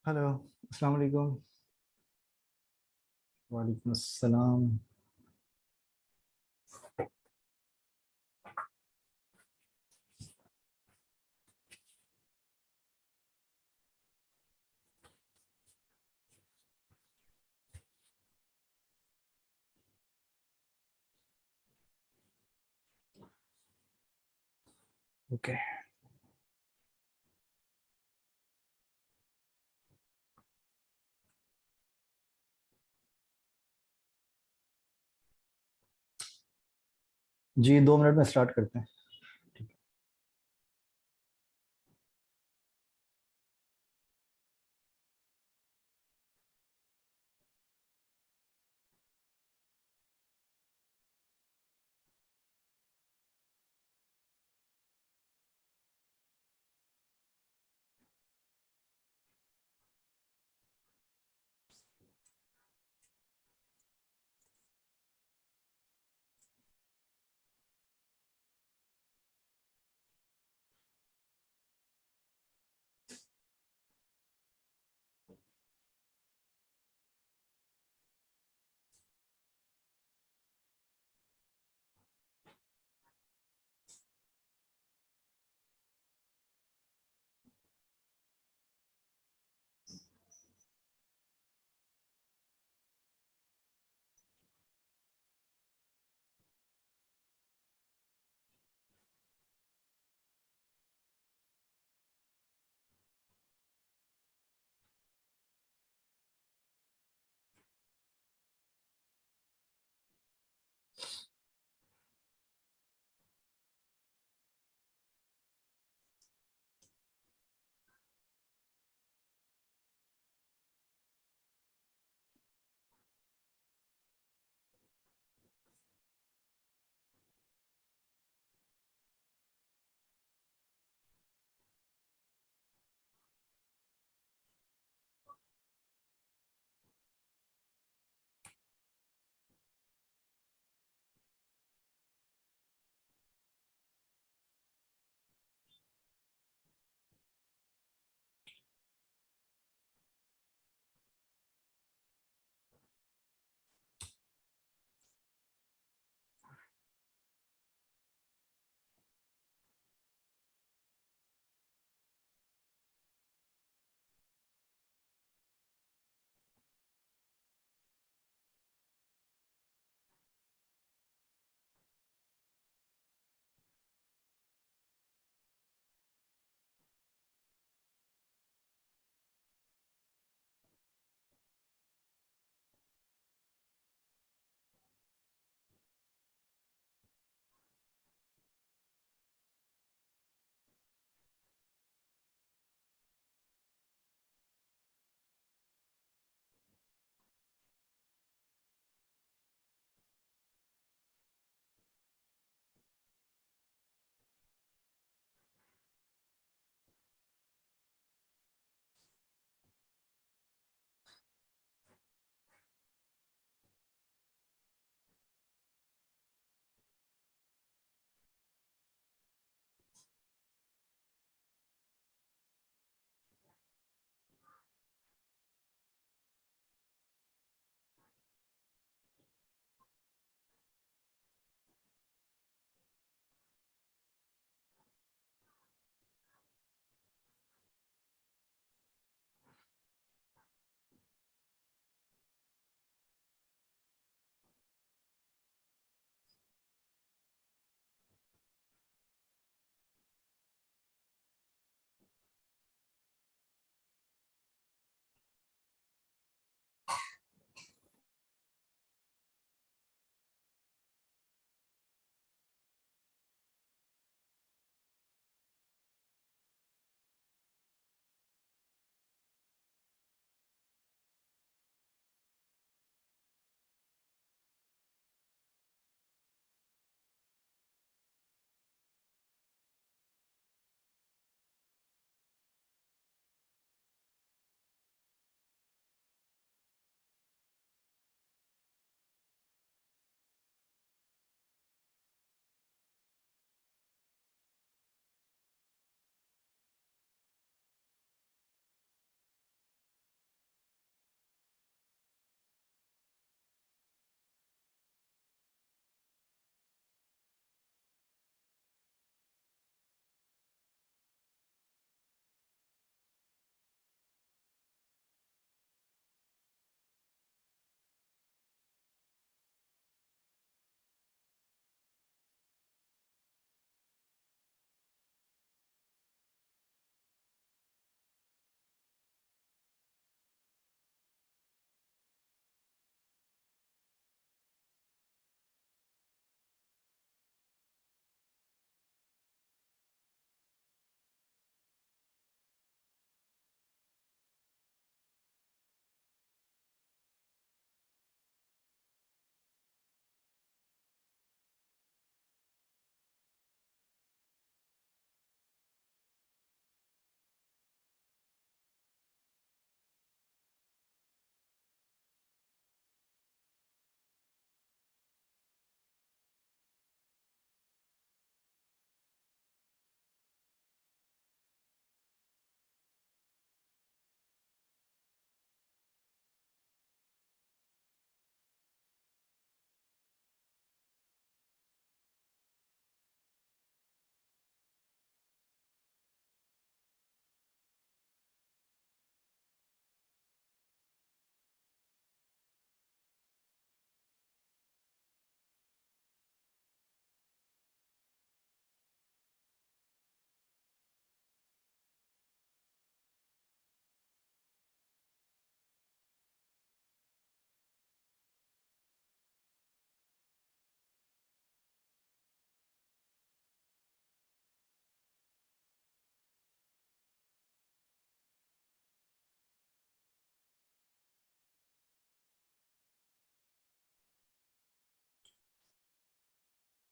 Hello, अस्सलाम वालेकुम। वालेकुम अस्सलाम। ओके। जी, 2 मिनट में स्टार्ट करते हैं।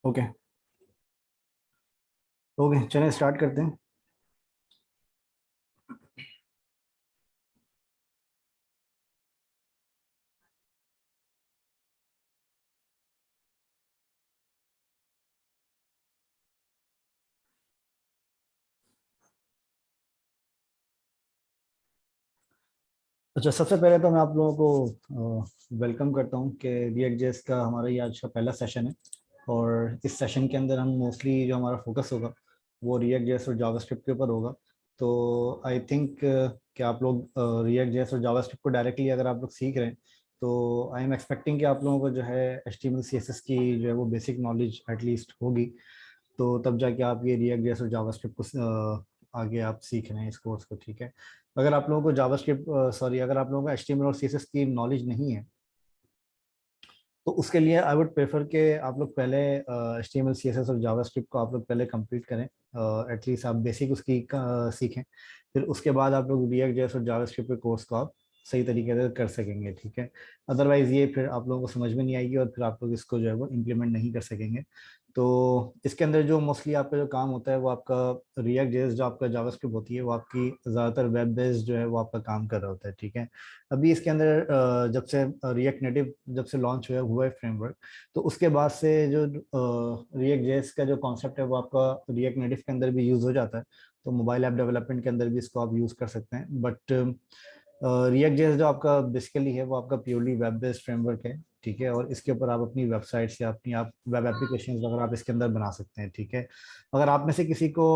ओके ओके, चलिए स्टार्ट करते हैं। अच्छा, सबसे पहले तो मैं आप लोगों को वेलकम करता हूँ कि रिएक्ट जेएस का हमारा ये आज का पहला सेशन है। और इस सेशन के अंदर हम मोस्टली जो हमारा फोकस होगा वो रिएक्ट जेएस और जावास्क्रिप्ट के ऊपर होगा। तो आई थिंक कि आप लोग रिएक्ट जेएस और जावास्क्रिप्ट को डायरेक्टली अगर आप लोग सीख रहे हैं तो आई एम एक्सपेक्टिंग कि आप लोगों को जो है HTML CSS की जो है वो बेसिक नॉलेज एटलीस्ट होगी। तो तब जाके आप ये रिएक्ट जेएस और जावास्क्रिप्ट को आगे आप सीख रहे हैं इस कोर्स को, ठीक है। अगर आप लोगों को जावास्क्रिप्ट सॉरी अगर आप लोगों को HTML और CSS की नॉलेज नहीं है तो उसके लिए आई वुड प्रेफर कि आप लोग पहले HTML CSS और जावास्क्रिप्ट को आप लोग पहले कंप्लीट करें। एटलीस्ट आप बेसिक उसकी सीखें, फिर उसके बाद आप लोग रिएक्ट जेएस और जावास्क्रिप्ट के कोर्स को आप सही तरीके से कर सकेंगे, ठीक है। अदरवाइज ये फिर आप लोगों को समझ में नहीं आएगी और फिर आप लोग इसको जो है वो इम्प्लीमेंट नहीं कर सकेंगे। तो इसके अंदर जो मोस्टली आपका जो काम होता है वो आपका रिएक्ट जेएस जो आपका जावास्क्रिप्ट होती है वो आपकी ज़्यादातर वेब बेस्ड जो है वो आपका काम कर रहा होता है, ठीक है। अभी इसके अंदर जब से रिएक्ट नेटिव जब से लॉन्च हुआ है फ्रेमवर्क, तो उसके बाद से जो रिएक्ट जेएस का जो कॉन्सेप्ट है वो आपका रिएक्ट नेटिव के अंदर भी यूज़ हो जाता है। तो मोबाइल ऐप डेवलपमेंट के अंदर भी इसको आप यूज़ कर सकते हैं। बट रिएक्ट जेएस जो आपका बेसिकली है वो आपका प्योरली वेब बेस्ड फ्रेमवर्क है, ठीक है। और इसके ऊपर आप अपनी वेबसाइट्स या अपनी आप वेब एप्लीकेशंस वगैरह आप इसके अंदर बना सकते हैं, ठीक है। अगर आप में से किसी को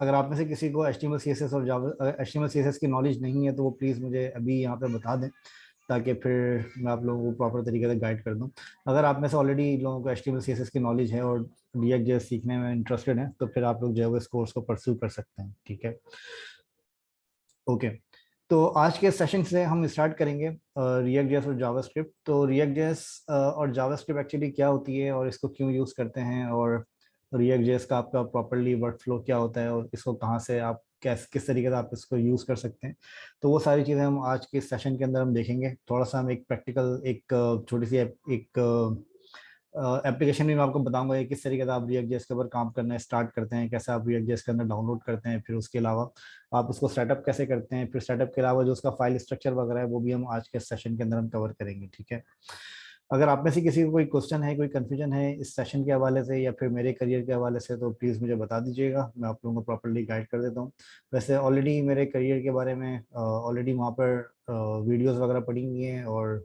अगर आप में से किसी को HTML CSS और जावा HTML CSS की नॉलेज नहीं है तो वो प्लीज़ मुझे अभी यहाँ पे बता दें, ताकि फिर मैं आप लोगों को प्रॉपर तरीके से गाइड कर दूँ। अगर आप में से ऑलरेडी लोगों को HTML CSS की नॉलेज है और रिएक्ट जेएस सीखने में इंटरेस्टेड है तो फिर आप लोग जो है वो इस कोर्स को परस्यू कर सकते हैं, ठीक है। ओके, तो आज के सेशन से हम स्टार्ट करेंगे रिएक्ट जेएस और जावास्क्रिप्ट। तो रिएक्ट जेएस और जावास्क्रिप्ट एक्चुअली क्या होती है और इसको क्यों यूज़ करते हैं, और रिएक्ट जेएस का आपका प्रॉपरली वर्क फ्लो क्या होता है और इसको कहाँ से आप किस तरीके से आप इसको यूज़ कर सकते हैं। तो वो सारी चीज़ें हम आज के सेशन के अंदर हम देखेंगे। थोड़ा सा हम एक प्रैक्टिकल एक छोटी सी एक एप्लीकेशन भी मैं आपको बताऊंगा कि किस तरीके से आप रिएक्ट जेएस के ऊपर काम करना स्टार्ट करते हैं, कैसे आप रिएक्ट जेएस के अंदर डाउनलोड करते हैं, फिर उसके अलावा आप उसको सेटअप कैसे करते हैं, फिर सेटअप के अलावा जो उसका फाइल स्ट्रक्चर वगैरह है वो भी हम आज के सेशन के अंदर हम कवर करेंगे, ठीक है। अगर आप में से किसी को कोई क्वेश्चन है, कोई कंफ्यूजन है इस सेशन के हवाले से या फिर मेरे करियर के हवाले से तो प्लीज़ मुझे बता दीजिएगा, मैं आप लोगों को प्रॉपरली गाइड कर देता हूँ। वैसे ऑलरेडी मेरे करियर के बारे में ऑलरेडी वहाँ पर वीडियोज़ वगैरह पड़ी हुई हैं और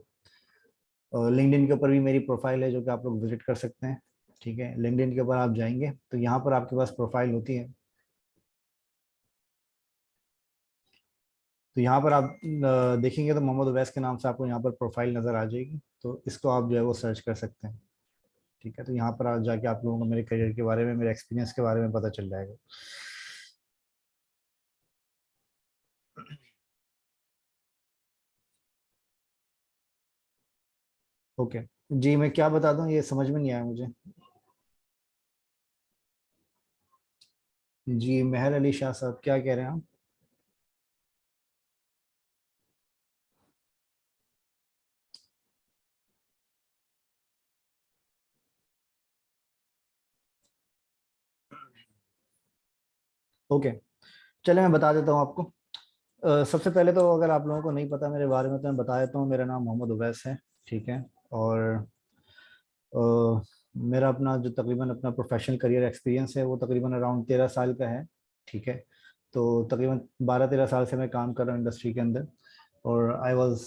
लिंक्डइन के ऊपर भी मेरी प्रोफाइल है जो कि आप लोग विजिट कर सकते हैं, ठीक है। लिंक्डइन के ऊपर आप जाएंगे तो यहाँ पर आपके पास प्रोफाइल होती है। तो यहाँ पर आप देखेंगे तो मोहम्मद उवैस के नाम से आपको यहाँ पर प्रोफाइल नज़र आ जाएगी, तो इसको आप जो है वो सर्च कर सकते हैं, ठीक है। तो यहाँ पर आप जाके आप लोगों को मेरे करियर के बारे में, मेरे एक्सपीरियंस के बारे में पता चल जाएगा। ओके जी, मैं क्या बता दूँ, ये समझ में नहीं आया मुझे। जी, मेहर अली शाह साहब क्या कह रहे हैं आप? ओके, चले मैं बता देता हूँ आपको। सबसे पहले तो अगर आप लोगों को नहीं पता मेरे बारे में तो मैं बता देता हूँ, मेरा नाम मोहम्मद उवैस है, ठीक है। और अ, मेरा अपना जो तकरीबन अपना प्रोफेशनल करियर एक्सपीरियंस है वो तकरीबन अराउंड 13 साल का है, ठीक है। तो तकरीबन 12-13 साल से मैं काम कर रहा हूँ इंडस्ट्री के अंदर। और आई वॉज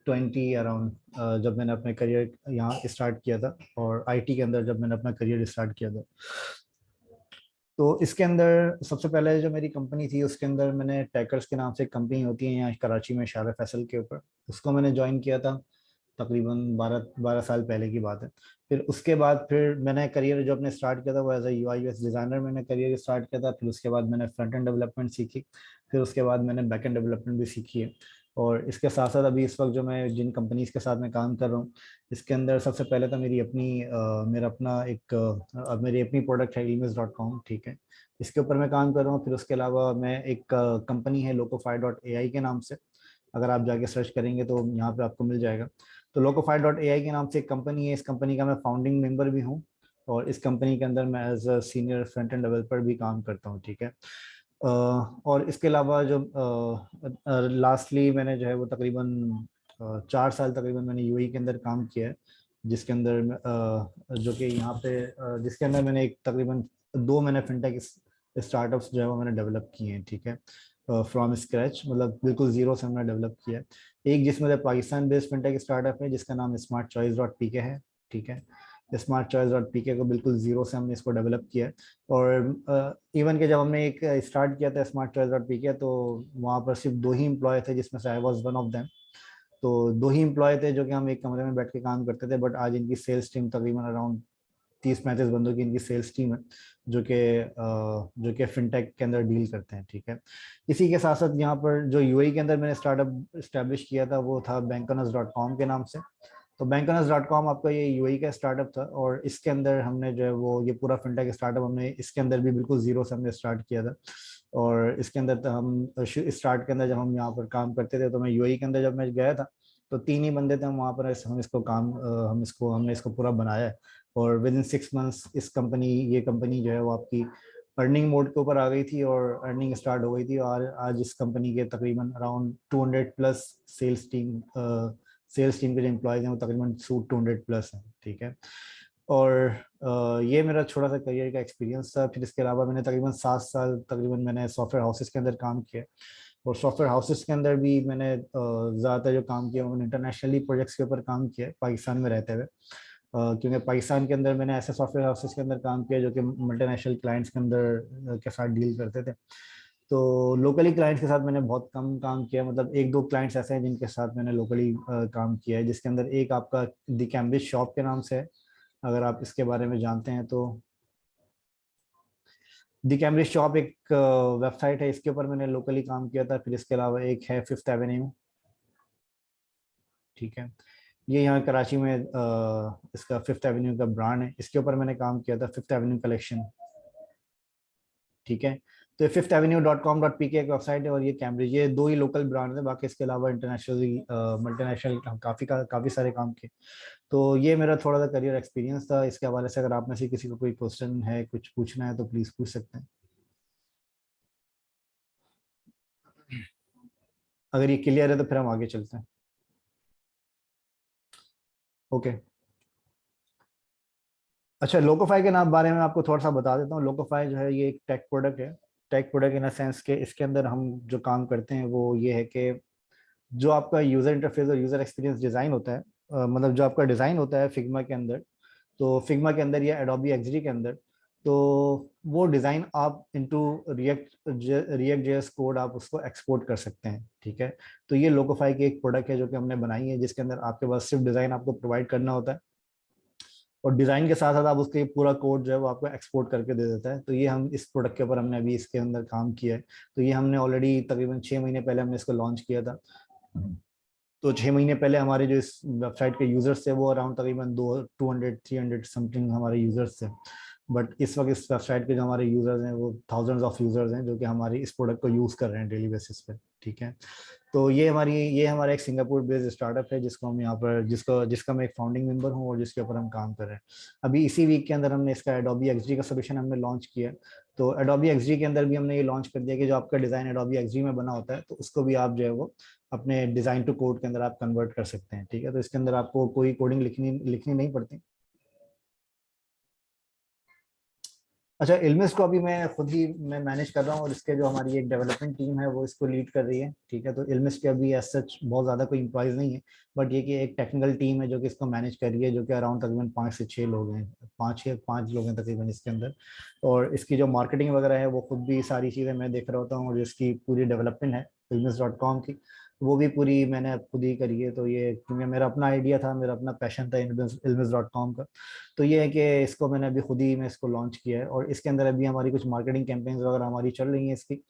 20 अराउंड जब मैंने अपने करियर यहाँ स्टार्ट किया था, और आईटी के अंदर जब मैंने अपना करियर स्टार्ट किया था। तो इसके अंदर सबसे पहले जो मेरी कंपनी थी उसके अंदर मैंने टैकर्स के नाम से एक कंपनी होती है यहाँ कराची में, शारा फैसल के ऊपर, उसको मैंने ज्वाइन किया था तकरीबन 12 साल पहले की बात है। फिर उसके बाद फिर मैंने करियर जो अपने स्टार्ट किया था वो as a UI UX designer मैंने करियर स्टार्ट किया था। फिर उसके बाद मैंने फ्रंट एंड डेवलपमेंट सीखी, फिर उसके बाद मैंने बैक एंड डेवलपमेंट भी सीखी है। और इसके साथ साथ अभी इस वक्त जो मैं जिन कंपनीज के साथ मैं काम कर रहा हूँ इसके अंदर सबसे पहले तो मेरा अपना मेरी अपनी प्रोडक्ट है Emails.com, ठीक है। इसके ऊपर मैं काम कर रहा हूँ। फिर उसके अलावा मैं एक कंपनी है Locofy.ai के नाम से, अगर आप जाके सर्च करेंगे तो यहाँ पे आपको मिल जाएगा। तो Locofy.ai के नाम से एक कंपनी है, इस कंपनी का मैं फाउंडिंग मेंबर भी हूँ और इस कंपनी के अंदर मैं as a senior front end developer भी काम करता हूँ, ठीक है। और इसके अलावा जो लास्टली मैंने जो है वो तकरीबन 4 साल तकरीबन मैंने यूएई के अंदर काम किया है, जिसके अंदर जो कि यहाँ पे जिसके अंदर मैंने एक तकरीबन 2 मैंने फिनटेक स्टार्टअप्स जो है वो मैंने डेवलप किए हैं, ठीक है, फ्रॉम स्क्रैच, मतलब बिल्कुल जीरो से हमने डेवलप किया है। एक जिसमें से पाकिस्तान बेस्ड फिनटेक स्टार्टअप है जिसका नाम स्मार्ट चॉइस डॉट पीके है, ठीक है। स्मार्ट चॉइस डॉट पीके को बिल्कुल जीरो से हमने इसको डेवलप किया है। और इवन के जब हमने एक स्टार्ट किया था स्मार्ट चॉइस डॉट पीके, तो वहाँ पर सिर्फ 2 ही एम्प्लॉय थे, जिसमें से I was one of them. तो 2 ही एम्प्लॉय थे जो कि हम एक कमरे में बैठ के काम करते थे, बट आज इनकी सेल्स टीम तकरीबन अराउंड 30-35 बंदों की इनकी सेल्स टीम है, जो कि फिनटेक के अंदर डील करते हैं, ठीक है। इसी के साथ साथ यहाँ पर जो यूएई के अंदर मैंने स्टार्टअप स्टैब्लिश किया था वो था bankonas.com के नाम से। तो bankonas.com आपका ये यूएई का स्टार्टअप था और इसके अंदर हमने जो है वो ये पूरा फिनटेक स्टार्टअप हमने इसके अंदर भी बिल्कुल जीरो से हमने स्टार्ट किया था। और इसके अंदर तो हम स्टार्ट के अंदर जब हम यहाँ पर काम करते थे, तो मैं यूएई के अंदर जब मैं गया था तो 3 ही बंदे थे हम वहाँ पर, हम इसको काम हमने इसको पूरा बनाया है। और विद इन 6 मंथ्स ये कंपनी जो है वो आपकी अर्निंग मोड के ऊपर आ गई थी और अर्निंग स्टार्ट हो गई थी। और आज इस कंपनी के तकरीबन अराउंड 200+ सेल्स टीम के जो एम्प्लॉयज हैं वो तकरीबन 200+ हैं, ठीक है। और ये मेरा छोटा सा करियर का एक्सपीरियंस था। फिर इसके अलावा मैंने तकरीबन 7 साल तकरीबन मैंने सॉफ्टवेयर हाउसेस के अंदर काम किया। और सॉफ्टवेयर हाउसेस के अंदर भी मैंने ज़्यादातर जो काम किया मैंने इंटरनेशनली प्रोजेक्ट्स के ऊपर काम किया है पाकिस्तान में रहते हुए। क्योंकि पाकिस्तान के अंदर मैंने ऐसे सॉफ्टवेयर हाउसेस के अंदर काम किया जो कि मल्टीनेशनल क्लाइंट्स के अंदर के साथ डील करते थे। तो लोकली क्लाइंट्स के साथ मैंने बहुत कम काम किया, मतलब 1-2 क्लाइंट्स ऐसे हैं जिनके साथ मैंने लोकली काम किया है, जिसके अंदर एक आपका द कैम्ब्रिज शॉप के नाम से है, अगर आप इसके बारे में जानते हैं तो। द कैम्ब्रिज शॉप एक वेबसाइट है, इसके ऊपर मैंने लोकली काम किया था। फिर इसके अलावा एक है फिफ्थ एवेन्यू, ठीक है। ये यहाँ कराची में इसका फिफ्थ एवेन्यू का ब्रांड है, इसके ऊपर मैंने काम किया था, फिफ्थ एवेन्यू कलेक्शन, ठीक है। तो fiftheavenue.com.pk एक वेबसाइट है और ये कैम्ब्रिज, ये 2 ही लोकल ब्रांड है, बाकी इसके अलावा इंटरनेशनली मल्टीनेशनल काफ़ी सारे काम किए। तो ये मेरा थोड़ा सा करियर एक्सपीरियंस था। इसके हवाले से अगर आप में से किसी को कोई क्वेश्चन है, कुछ पूछना है तो प्लीज़ पूछ सकते हैं। अगर ये क्लियर है तो फिर हम आगे चलते हैं। ओके। अच्छा, लोकोफाई के नाम बारे में आपको थोड़ा सा बता देता हूँ। लोकोफाई जो है ये एक टेक प्रोडक्ट है। Tech product in a sense के इसके अंदर हम जो काम करते हैं वो ये है कि जो आपका यूज़र इंटरफेस और यूज़र एक्सपीरियंस डिज़ाइन होता है, मतलब जो आपका डिज़ाइन होता है फिग्मा के अंदर, तो फिग्मा के अंदर या एडोबी एक्सडी के अंदर, तो वो डिज़ाइन आप इनटू रिएक्ट जेएस कोड आप उसको एक्सपोर्ट कर सकते हैं, ठीक है। तो ये लोकोफाई की एक प्रोडक्ट है जो कि हमने बनाई है, जिसके अंदर आपके पास सिर्फ डिज़ाइन आपको प्रोवाइड करना होता है और डिज़ाइन के साथ साथ आप उसके पूरा कोड जो है वो आपको एक्सपोर्ट करके दे देता है। तो ये हम इस प्रोडक्ट के ऊपर हमने अभी इसके अंदर काम किया है। तो ये हमने ऑलरेडी तकरीबन 6 महीने पहले हमने इसको लॉन्च किया था। तो 6 महीने पहले हमारे जो इस वेबसाइट के यूजर्स थे वो अराउंड तकरीबन 200-300 समथिंग हमारे यूजर्स थे। बट इस वक्त इस वेबसाइट के जो हमारे यूजर्स हैं वो थाउजेंड्स ऑफ यूजर्स हैं जो कि हमारी इस प्रोडक्ट को यूज़ कर रहे हैं डेली बेसिस पे, ठीक है। तो ये हमारा एक सिंगापुर बेस्ड स्टार्टअप है जिसको हम यहाँ पर जिसका मैं एक फाउंडिंग मेंबर हूँ और जिसके ऊपर हम काम कर रहे हैं। अभी इसी वीक के अंदर हमने इसका एडोबी एक्सडी का सोल्यूशन हमने लॉन्च किया। तो एडोबी एक्सडी के अंदर भी हमने ये लॉन्च कर दिया कि जो आपका डिज़ाइन एडोबी एक्सडी में बना होता है तो उसको भी आप जो है वो अपने डिज़ाइन टू कोड के अंदर आप कन्वर्ट कर सकते हैं, ठीक है। तो इसके अंदर आपको कोई कोडिंग लिखनी नहीं पड़ती। अच्छा, इल्मिस को अभी मैं खुद ही मैं मैनेज कर रहा हूँ और इसके जो हमारी एक डेवलपमेंट टीम है वो इसको लीड कर रही है, ठीक है। तो इल्मिस के अभी एज सच बहुत ज़्यादा कोई इम्प्लॉयज़ नहीं है, बट ये कि एक टेक्निकल टीम है जो कि इसको मैनेज कर रही है, जो कि अराउंड तकरीबन 5 से 6 लोग हैं, 5 लोग हैं तकरीबन इसके अंदर। और इसकी जो मार्केटिंग वगैरह है वो खुद भी सारी चीज़ें मैं देख रहा होता हूँ और इसकी पूरी डेवलपमेंट है इल्मिस.com की, वो भी पूरी मैंने खुद ही करी है। तो ये क्योंकि मेरा अपना आइडिया था, मेरा अपना पैशन था इल्मिस.com का, तो ये है कि इसको मैंने अभी खुद ही मैं इसको लॉन्च किया है और इसके अंदर अभी हमारी कुछ मार्केटिंग कैंपेन्स वगैरह हमारी चल रही हैं इसकी।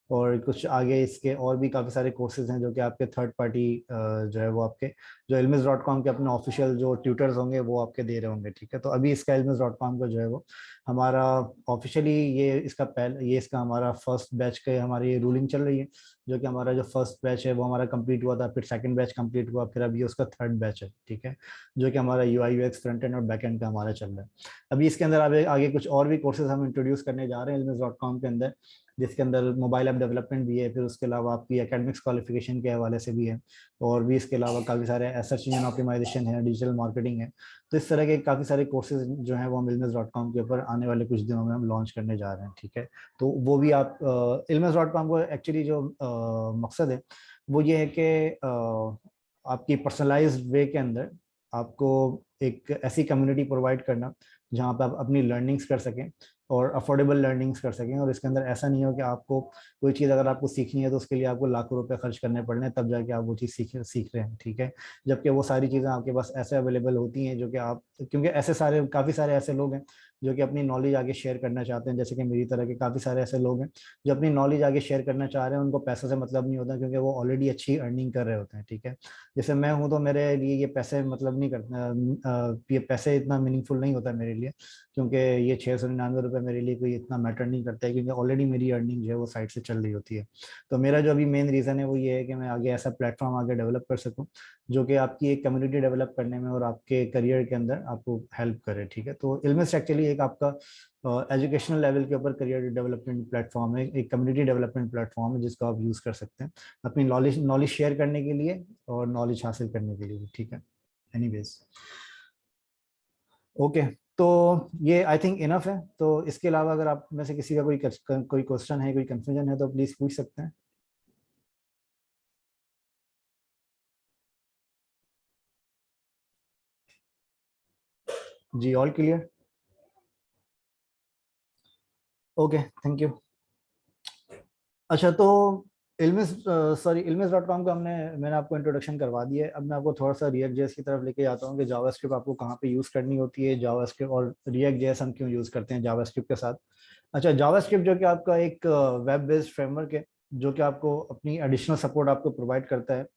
और कुछ आगे इसके और भी काफ़ी सारे कोर्सेज हैं जो कि आपके थर्ड पार्टी जो है वो आपके जो ilmiz.com के अपने ऑफिशियल जो ट्यूटर्स होंगे वो आपके दे रहे होंगे, ठीक है। तो अभी इसका ilmiz.com का जो है वो हमारा ऑफिशियली ये इसका हमारा फर्स्ट बैच के हमारी ये रूलिंग चल रही है, जो कि हमारा जो फर्स्ट बैच है वो हमारा कंप्लीट हुआ था, फिर सेकंड बैच कंप्लीट हुआ, फिर अभी उसका थर्ड बैच है, ठीक है, जो कि हमारा UI UX फ्रंट एंड और बैक एंड का हमारा चल रहा है। अभी इसके अंदर आगे कुछ और भी कोर्सेज हम इंट्रोड्यूस करने जा रहे हैं ilmiz.com के अंदर, जिसके अंदर मोबाइल ऐप डेवलपमेंट भी है, फिर उसके अलावा आपकी एकेडमिक्स क्वालिफिकेशन के हवाले से भी है, और भी इसके अलावा काफ़ी सारे सर्च इंजन ऑप्टिमाइजेशन है, डिजिटल मार्केटिंग है। तो इस तरह के काफ़ी सारे कोर्सेज जो हैं वो हम ilmiz.com के ऊपर आने वाले कुछ दिनों में हम लॉन्च करने जा रहे हैं, ठीक है। तो वो भी आप ilmiz.com को एक्चुअली जो मकसद है वो ये है कि आपकी पर्सनलाइज्ड वे के अंदर आपको एक ऐसी कम्युनिटी प्रोवाइड करना जहाँ पे आप अपनी लर्निंग्स कर सकें और अफोर्डेबल लर्निंग्स कर सकें, और इसके अंदर ऐसा नहीं हो कि आपको कोई चीज़ अगर आपको सीखनी है तो उसके लिए आपको लाखों रुपए खर्च करने पड़ रहे हैं तब जाके आप वो चीज़ सीख रहे हैं, ठीक है। जबकि वो सारी चीज़ें आपके पास ऐसे अवेलेबल होती हैं जो कि आप, क्योंकि काफ़ी सारे ऐसे लोग हैं जो कि अपनी नॉलेज आगे शेयर करना चाहते हैं, जैसे कि मेरी तरह के काफ़ी सारे ऐसे लोग हैं जो अपनी नॉलेज आगे शेयर करना चाह रहे हैं, उनको पैसों से मतलब नहीं होता क्योंकि वो ऑलरेडी अच्छी अर्निंग कर रहे होते हैं, ठीक है। जैसे मैं हूँ तो मेरे लिए ये पैसे मतलब नहीं करता, ये पैसे इतना मीनिंगफुल नहीं होता मेरे लिए, क्योंकि ये 699 रुपये मेरे लिए कोई इतना मैटर नहीं करता है, क्योंकि ऑलरेडी मेरी अर्निंग जो है वो साइड से चल रही होती है। तो मेरा जो अभी मेन रीज़न है वो ये है कि मैं आगे ऐसा प्लेटफॉर्म आगे डेवलप कर सकूं जो कि आपकी एक कम्युनिटी डेवलप करने में और आपके करियर के अंदर आपको हेल्प करे, ठीक है। तो इल्मिस एक्चुअली एक आपका एजुकेशनल लेवल के ऊपर करियर डेवलपमेंट प्लेटफॉर्म है, एक कम्युनिटी डेवलपमेंट प्लेटफॉर्म है जिसको आप यूज़ कर सकते हैं अपनी नॉलेज नॉलेज शेयर करने के लिए और नॉलेज हासिल करने के लिए भी, ठीक है। एनीवेज, ओके, तो ये आई थिंक इनफ है। तो इसके अलावा अगर आप में से किसी का कोई क्वेश्चन है, कोई कंफ्यूजन है तो प्लीज पूछ सकते हैं। जी, all clear. Okay, thank you. अच्छा, तो ilmiz.com का मैंने आपको इंट्रोडक्शन करवा दिया है। अब मैं आपको थोड़ा सा रिएक्ट जेएस की तरफ लेके जाता हूँ कि जावास्क्रिप्ट आपको कहाँ पे यूज़ करनी होती है, जावास्क्रिप्ट और रिएक्ट जेएस हम क्यों यूज़ करते हैं जावास्क्रिप्ट के साथ। अच्छा, जावास्क्रिप्ट जो कि आपका एक वेब बेस्ड फ्रेमवर्क है जो कि आपको अपनी एडिशनल सपोर्ट आपको प्रोवाइड करता है।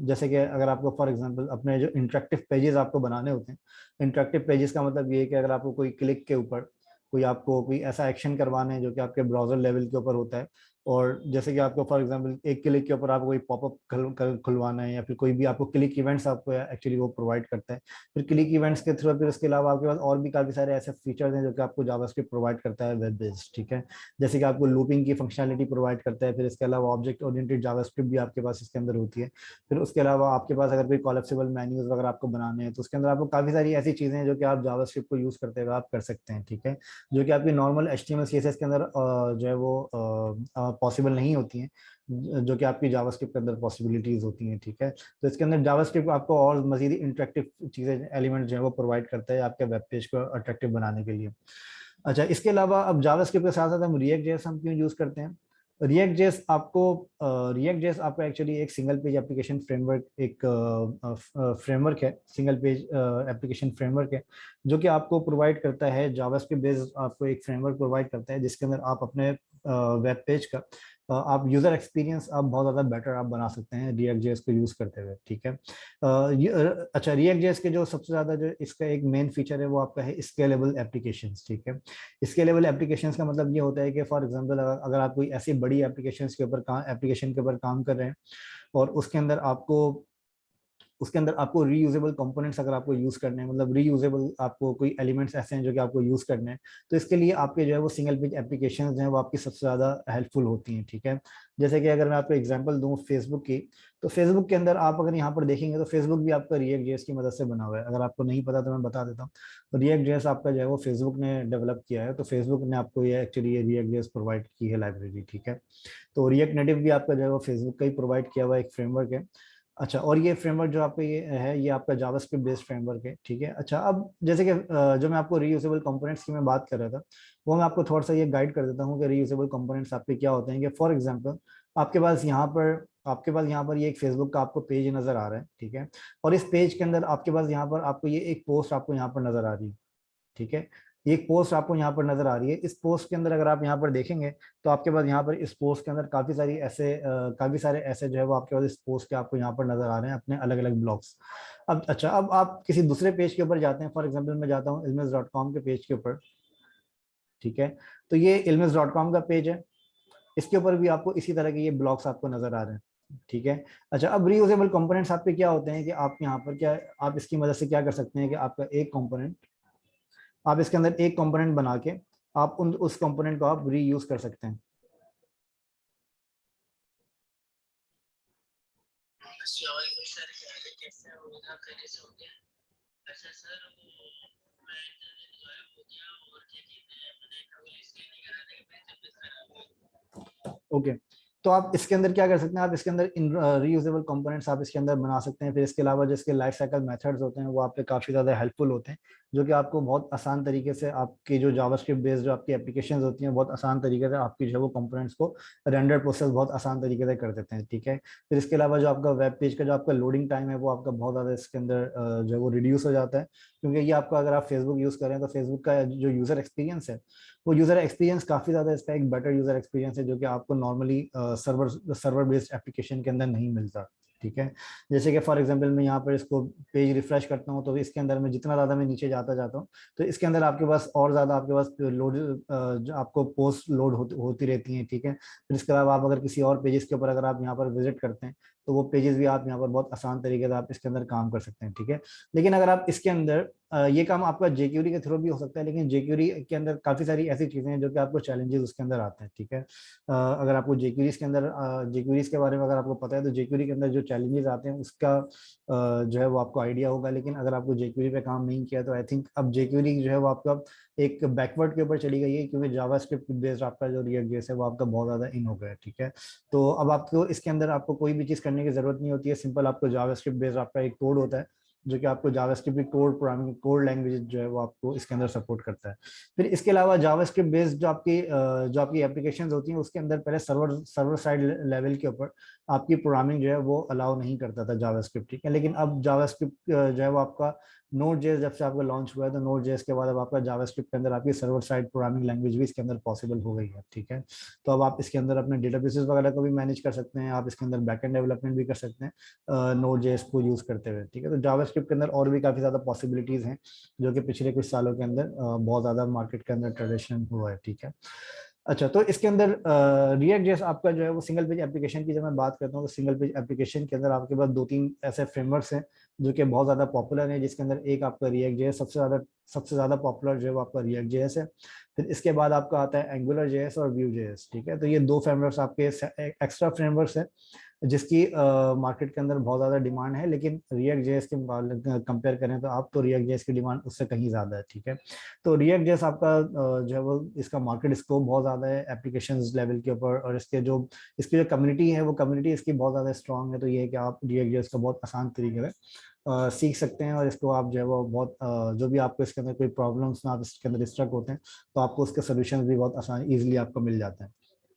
जैसे कि अगर आपको फॉर एग्जांपल अपने जो इंटरेक्टिव पेजेस आपको बनाने होते हैं, इंटरेक्टिव पेजेस का मतलब ये है कि अगर आपको कोई क्लिक के ऊपर कोई ऐसा एक्शन करवाना है जो कि आपके ब्राउजर लेवल के ऊपर होता है, और जैसे कि आपको फॉर एग्जांपल एक क्लिक के ऊपर आपको कोई पॉपअप खुलवाना है, या फिर कोई भी आपको क्लिक इवेंट्स आपको एक्चुअली वो प्रोवाइड करता है। फिर क्लिक इवेंट्स के थ्रू फिर उसके अलावा आपके पास और भी काफ़ी सारे ऐसे फीचर्स हैं जो कि आपको जावास्क्रिप्ट प्रोवाइड करता है वेब बेस्ड, ठीक है। जैसे कि आपको लूपिंग की फंक्शनलिटी प्रोवाइड करता है, फिर इसके अलावा ऑब्जेक्ट ओरिएंटेड जावास्क्रिप्ट भी आपके पास इसके अंदर होती है। फिर उसके अलावा आपके पास अगर कोई कॉलेप्सिबल मेन्यूज वगैरह आपको बनाने हैं तो उसके अंदर आपको काफ़ी सारी ऐसी चीज़ें हैं जो कि आप जावास्क्रिप्ट को यूज़ करते हुए आप कर सकते हैं, ठीक है, जो कि आपकी नॉर्मल HTML CSS के अंदर जो है वो पॉसिबल नहीं होती हैं, जो कि आपकी जावास्क्रिप्ट के अंदर पॉसिबिलिटीज होती हैं, ठीक है। तो इसके अंदर जावास्क्रिप्ट आपको और मजीद इंटरेक्टिव चीज़ें एलिमेंट जो है वो प्रोवाइड करता है आपके वेब पेज को अट्रैक्टिव बनाने के लिए। अच्छा, इसके अलावा अब जावास्क्रिप्ट के साथ साथ हम रिएक्ट जेएस हम क्यों यूज़ करते हैं। रिएक्ट जेएस आपका एक्चुअली एक सिंगल पेज एप्लीकेशन फ्रेमवर्क, एक फ्रेमवर्क है, सिंगल पेज एप्लीकेशन फ्रेमवर्क है जो कि आपको प्रोवाइड करता है जावास्क्रिप्ट बेस्ड, आपको एक फ्रेमवर्क प्रोवाइड करता है जिसके अंदर आप अपने वेब पेज का आप यूजर एक्सपीरियंस आप बहुत ज़्यादा बेटर आप बना सकते हैं रिएक्ट जेएस को यूज़ करते हुए, ठीक है। अच्छा, रिएक्ट जेएस के जो सबसे ज़्यादा जो इसका एक मेन फीचर है वो आपका है स्केलेबल एप्लीकेशंस, ठीक है। स्केलेबल एप्लीकेशंस का मतलब ये होता है कि फॉर एग्जांपल अगर आप कोई ऐसी बड़ी एप्लीकेशन के ऊपर काम कर रहे हैं और उसके अंदर आपको रीयूजेबल कंपोनेंट्स अगर आपको यूज करने हैं, मतलब रीयूजेबल आपको कोई एलिमेंट्स ऐसे हैं जो कि आपको यूज करने हैं, तो इसके लिए आपके जो है वो सिंगल पेज एप्लीकेशंस हैं वो आपकी सबसे ज़्यादा हेल्पफुल होती हैं, ठीक है। जैसे कि अगर मैं आपको एग्जांपल दूं फेसबुक की, तो फेसबुक के अंदर आप अगर यहाँ पर देखेंगे तो फेसबुक भी आपका रिएक्ट जेएस की मदद से बना हुआ है। अगर आपको नहीं पता तो मैं बता देता हूँ। तो रिएक्ट जेएस आपका जो है वो फेसबुक ने डेवलप किया है, तो फेसबुक ने आपको ये एक्चुअली ये रिएक्ट जेएस प्रोवाइड की है लाइब्रेरी, ठीक है। तो रिएक्ट नेटिव भी आपका जो है वो फेसबुक का ही प्रोवाइड किया हुआ एक फ्रेमवर्क है। अच्छा, और ये फ्रेमवर्क जो आपका ये है ये आपका जावास्क्रिप्ट बेस्ड फ्रेमवर्क है, ठीक है। अच्छा, अब जैसे कि जो मैं आपको रीयूजेबल कंपोनेंट्स की मैं बात कर रहा था, वो मैं आपको थोड़ा सा ये गाइड कर देता हूँ कि रीयूजेबल कंपोनेंट्स आपके क्या होते हैं। कि फॉर एग्जांपल आपके पास यहाँ पर ये एक फेसबुक का आपको पेज नजर आ रहा है, ठीक है। और इस पेज के अंदर आपके पास यहाँ पर आपको ये एक पोस्ट आपको यहाँ पर नजर आ रही है, ठीक है। ये एक पोस्ट आपको यहाँ पर नजर आ रही है। इस पोस्ट के अंदर अगर आप यहाँ पर देखेंगे तो आपके पास यहाँ पर इस पोस्ट के अंदर काफी सारे ऐसे जो है वो आपके पास इस पोस्ट के आपको यहाँ पर नजर आ रहे हैं अपने अलग अलग ब्लॉग्स। अब अच्छा, अब आप किसी दूसरे पेज के ऊपर जाते हैं, फॉर एग्जाम्पल मैं जाता हूँ ilmes.com के पेज के ऊपर, ठीक है। तो ये ilmes.com का पेज है, इसके ऊपर भी आपको इसी तरह के ये ब्लॉक्स आपको नजर आ रहे हैं, ठीक है। अच्छा, अब रीयूजेबल कंपोनेंट्स आपके क्या होते हैं कि आप यहाँ पर क्या, आप इसकी मदद से क्या कर सकते हैं कि आपका एक कंपोनेंट, आप इसके अंदर एक कंपोनेंट बना के आप उस कंपोनेंट को आप रीयूज कर सकते हैं। ओके, तो आप इसके अंदर क्या कर सकते हैं, आप इसके अंदर रीयूजेबल कंपोनेंट्स आप इसके अंदर बना सकते हैं। फिर इसके अलावा जो इसके लाइफ साइकिल मेथड्स होते हैं वो आप पे काफ़ी ज़्यादा हेल्पफुल होते हैं, जो कि आपको बहुत आसान तरीके से आपकी जो जावास्क्रिप्ट बेस्ड जो आपकी एप्लीकेशंस होती हैं बहुत आसान तरीके से आपकी जो है वो कंपोनेंट्स को रेंडर प्रोसेस बहुत आसान तरीके से कर देते हैं, ठीक है। फिर इसके अलावा जो आपका वेब पेज का जो आपका लोडिंग टाइम है वो आपका बहुत ज़्यादा इसके अंदर जो है वो रिड्यूस हो जाता है, क्योंकि ये आपका, अगर आप फेसबुक यूज़ करें तो फेसबुक का जो यूज़र एक्सपीरियंस है वो यूज़र एक्सपीरियंस काफ़ी ज़्यादा इसका एक बेटर यूज़र एक्सपीरियंस है, जो कि आपको नॉर्मली सर्वर बेस्ड एप्लीकेशन के अंदर नहीं मिलता, ठीक है। जैसे कि फॉर एग्जांपल मैं यहाँ पर इसको पेज रिफ्रेश करता हूँ तो इसके अंदर में जितना ज़्यादा मैं नीचे जाता जाता हूँ तो इसके अंदर आपके पास और ज़्यादा आपके पास लोड आपको पोस्ट लोड होती रहती हैं, ठीक है। फिर इसके अलावा आप अगर किसी और पेजेस के ऊपर अगर आप यहाँ पर विजिट करते हैं तो वो पेजेस भी आप यहाँ पर बहुत आसान तरीके से आप इसके अंदर काम कर सकते हैं, ठीक है। लेकिन अगर आप इसके अंदर ये काम आपका जेक्यूरी के थ्रू भी हो सकता है, लेकिन जेक्यूरी के अंदर काफ़ी सारी ऐसी चीज़ें हैं जो कि आपको चैलेंजेस उसके अंदर आते हैं, ठीक है। अगर आपको जेक्यूरीज के अंदर जेक्यूरीज के बारे में अगर आपको पता है तो जेक्यूरी के अंदर जो चैलेंजेस आते हैं उसका जो है वो आपको आइडिया होगा। लेकिन अगर आपको जेक्यूरी पे काम नहीं किया तो आई थिंक अब जेक्यूरी जो है वो आपका एक बैकवर्ड के ऊपर चली गई है, क्योंकि जावास्क्रिप्ट बेस्ड आपका जो रिएक्ट जेएस है वो आपका बहुत ज़्यादा इन हो गया है, ठीक है। तो अब आपको इसके अंदर आपको कोई भी चीज़ करने की जरूरत नहीं होती है, सिंपल आपको जावास्क्रिप्ट बेस्ड आपका एक कोड होता है जो कि आपको जावास्क्रिप्ट की कोड लैंग्वेज जो है वो आपको इसके अंदर सपोर्ट करता है। फिर इसके अलावा जावास्क्रिप्ट बेस्ड जो आपकी एप्लीकेशंस होती हैं उसके अंदर पहले सर्वर साइड लेवल के ऊपर आपकी प्रोग्रामिंग जो है वो अलाउ नहीं करता था जावास्क्रिप्ट, ठीक है। लेकिन अब जावास्क्रिप्ट जो है वो आपका नोड जेएस जब से आपका लॉन्च हुआ है तो नोड जेएस के बाद अब आपका जावास्क्रिप्ट के अंदर आपकी सर्वर साइड प्रोग्रामिंग लैंग्वेज भी इसके अंदर पॉसिबल हो गई है, ठीक है। तो अब आप इसके अंदर अपने डेटाबेसेस वगैरह को भी मैनेज कर सकते हैं, आप इसके अंदर बैकएंड डेवलपमेंट भी कर सकते हैं नोड जेएस को यूज करते हुए, ठीक है। तो जावास्क्रिप्ट के अंदर और भी काफी ज्यादा पॉसिबिलिटीज हैं जो कि पिछले कुछ सालों के अंदर बहुत ज्यादा मार्केट के अंदर ट्रेडिशन हुआ है, ठीक है। अच्छा, तो इसके अंदर रिएक्ट जेएस आपका जो है वो सिंगल पेज एप्लीकेशन की जब मैं बात करता हूँ तो सिंगल पेज एप्लीकेशन के अंदर आपके पास दो तीन ऐसे फ्रेमवर्क्स हैं जो कि बहुत ज़्यादा पॉपुलर है, जिसके अंदर एक आपका रिएक्ट जेएस सबसे ज़्यादा पॉपुलर जो है वो आपका रिएक्ट जेएस है। फिर इसके बाद आपका आता है एंगुलर जेएस और व्यू जेएस, ठीक है। तो ये दो फ्रेमवर्क्स आपके एक्स्ट्रा फ्रेमवर्क्स हैं जिसकी मार्केट के अंदर बहुत ज़्यादा डिमांड है, लेकिन रिएक्ट जेएस के कंपेयर करें तो आप तो रिएक्ट जेएस की डिमांड उससे कहीं ज़्यादा है, ठीक है। तो रिएक्ट जेएस आपका जो है वो इसका मार्केट स्कोप बहुत ज़्यादा है एप्लीकेशन लेवल के ऊपर, और इसकी जो कम्युनिटी है वो कम्युनिटी इसकी बहुत ज़्यादा स्ट्रांग है। तो ये है कि आप रिएक्ट जेएस का बहुत आसान तरीके से सीख सकते हैं, और इसको आप जो है वो बहुत जो भी आपको इसके अंदर कोई प्रॉब्लम्स में आप इसके अंदर स्ट्रक होते हैं तो आपको उसके सोल्यूशन भी बहुत आसान ईजिली आपको मिल जाते हैं,